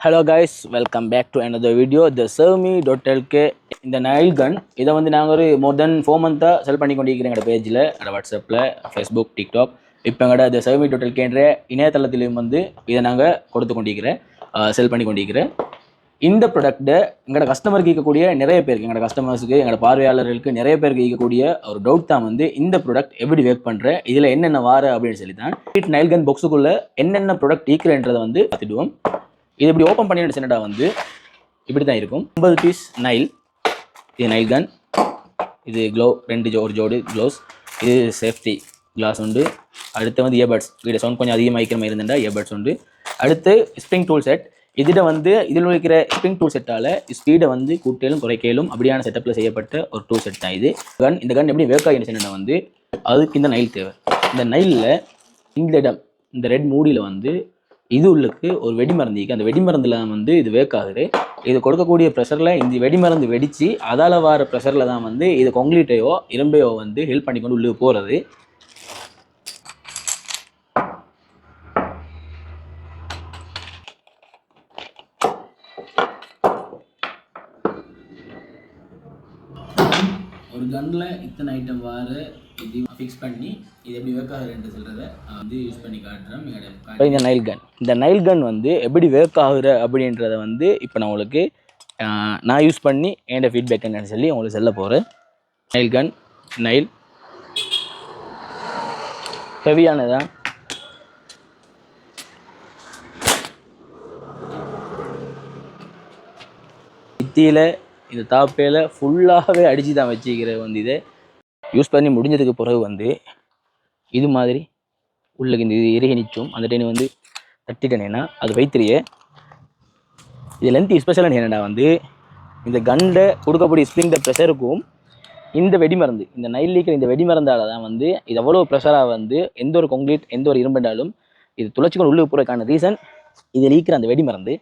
Hello guys, welcome back to another video. The servme.lk இந்த nail gun இதை வந்து நாங்கள் ஒரு more than 4 months செல் பண்ணி கொண்டிருக்கிறோம் எங்களோட பேஜில், எங்களோட வாட்ஸ்அப்பில், ஃபேஸ்புக், டிக்டாக். இப்போ எங்களோட the servme.lk என்ற இணையதளத்திலையும் வந்து இதை நாங்கள் கொடுத்து கொண்டிருக்கிறேன், செல் பண்ணி கொண்டிருக்கிறேன். இந்த ப்ராடக்ட்டை எங்களோட கஸ்டமருக்கு கேட்கக்கூடிய நிறைய பேருக்கு, எங்களோட கஸ்டமர்ஸுக்கு, எங்களோட பார்வையாளர்களுக்கு நிறைய பேருக்கு கேட்கக்கூடிய ஒரு டவுட் தான் வந்து இந்த ப்ராடக்ட் எப்படி ஒர்க் பண்ணுற, இதில் என்னென்ன வார அப்படின்னு சொல்லி தான் நைல் கன் பாக்ஸுக்குள்ளே என்னென்ன ப்ராடக்ட் ஈக்குறன்றதை வந்து பார்த்துடுவோம். இது இப்படி ஓப்பன் பண்ணி சின்னடா வந்து இப்படி தான் இருக்கும். 50 பீஸ் நைல், இது நைல் கன், இது க்ளோ, ஒரு ஜோடு க்ளோஸ், இது சேஃப்டி கிளாஸ் உண்டு. அடுத்து வந்து இயர்பட்ஸ், வீடியோ சவுண்ட் கொஞ்சம் அதிகமாக இருக்கிற மாதிரி இருந்தால் இயர்பட்ஸ் உண்டு. அடுத்து ஸ்ப்ரிங் டூல் செட், இதில் வந்து இதில் இருக்கிற ஸ்ப்ரிங் டூல் செட்டால் ஸ்பீடை வந்து கூட்டலும் குறைக்கலும் அப்படியான செட்டப்பில் செய்யப்பட்ட ஒரு டூல் செட் தான் இது. இந்த கன் எப்படி வேர்க் ஆகின சின்னடா வந்து அதுக்கு இந்த நைல் தேவை. இந்த நைலில் இந்த இடம், இந்த ரெட் மூடியில் வந்து இது உள்ளுக்கு ஒரு வெடிமருந்து, அந்த வெடிமருந்தில் வந்து இது வேர்க் ஆகுது. இது கொடுக்கக்கூடிய ப்ரெஷரில் இந்த வெடிமருந்து வெடித்து அதால் வர ப்ரெஷரில் தான் வந்து இது கொங்கிலீட்டையோ இரும்பையோ வந்து ஹெல்ப் பண்ணிக்கொண்டு உள்ளே போகிறது. ஒரு கன்னில் இத்தனை ஐட்டம் வார இது ஃபிக்ஸ் பண்ணி இது எப்படி ஒர்க் ஆகுதுன்னு சொல்கிறத வந்து யூஸ் பண்ணி காட்டுறேன். இந்த நைல் கன் வந்து எப்படி ஒர்க் ஆகுற அப்படின்றத வந்து இப்போ நான் உங்களுக்கு நான் யூஸ் பண்ணி என்னோட ஃபீட்பேக் என்னன்னு சொல்லி உங்களுக்கு சொல்ல போகிறேன். நைல் கன், நைல் ஹெவியானதான், இத்தியில் இந்த தாப்பையில் ஃபுல்லாகவே அடித்து தான் வச்சுக்கிற வந்து இதை யூஸ் பண்ணி முடிஞ்சதுக்கு பிறகு வந்து இது மாதிரி உள்ளுக்கு இந்த இது இறுகி நிற்கும். அந்த டைம் வந்து தட்டிட்டேனேன்னா அது வைத்திரியே. இது லென்த் ஸ்பெஷலாக என்னென்னா வந்து இந்த கண்டை கொடுக்கக்கூடிய ஸ்ப்ரிங் ப்ரெஷருக்கும் இந்த வெடிமருந்து, இந்த நைல் லீக்கிற இந்த வெடிமருந்தால் தான் வந்து இது எவ்வளோ ப்ரெஷராக வந்து எந்த ஒரு கொங்கிலீட் எந்த ஒரு இரும்பண்டாலும் இது துளைச்சிக்கொண்டு உள்ளே போகிறதுக்கான ரீசன் இது லீக்கிற அந்த வெடிமருந்து.